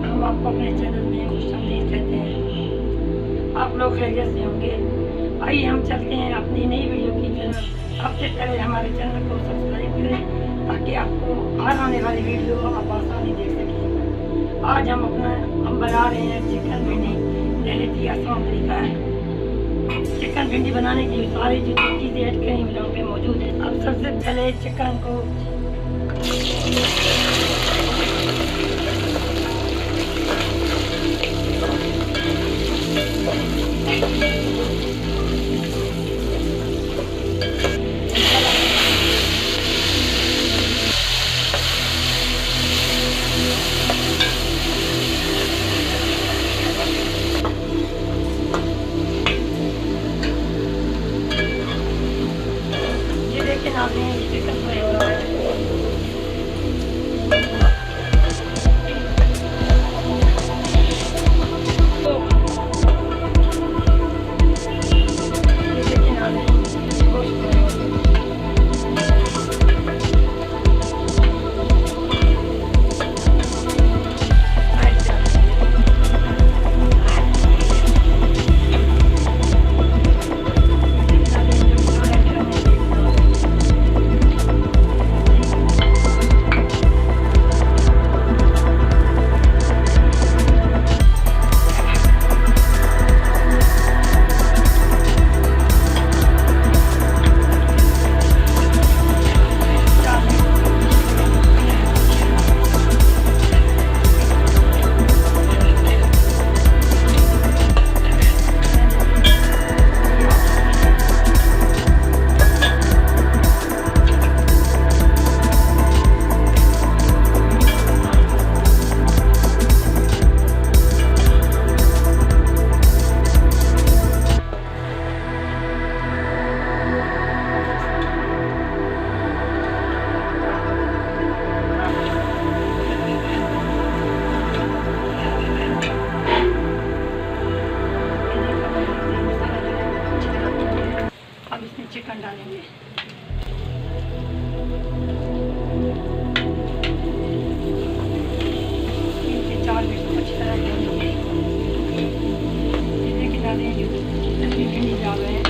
हम आपको अपने चैनल में खुशामदीद कहते हैं। आप लोग खैरियत से होंगे। आइए हम चलते हैं अपनी नई वीडियो की तरफ। सबसे पहले हमारे चैनल को सब्सक्राइब करें ताकि आपको हर आने वाली वीडियो आप आसानी देख सकें। आज हम बना रहे हैं चिकन भिंडी। बहुत ही आसान तरीका है। चिकन भिंडी बनाने की सारी जो चीज़ें ऐड करें वीडियो पे मौजूद है। अब सबसे पहले चिकन को चिकन फ्राई हो रहा है। अब इसमें चिकन डालेंगे। तीन से चार मिनट को अच्छी तरह डालेंगे। जितने के डालें जितनी भिंडी डाल रहे हैं।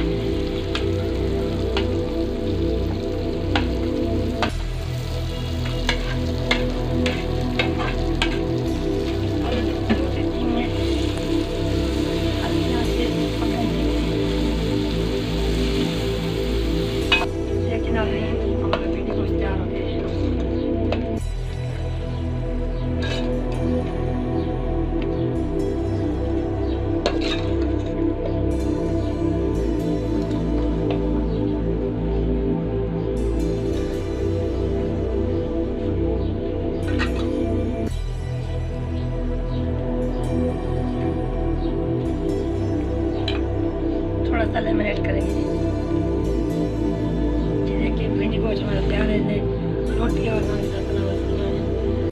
थोड़ा सा लेमन ऐड करेंगे।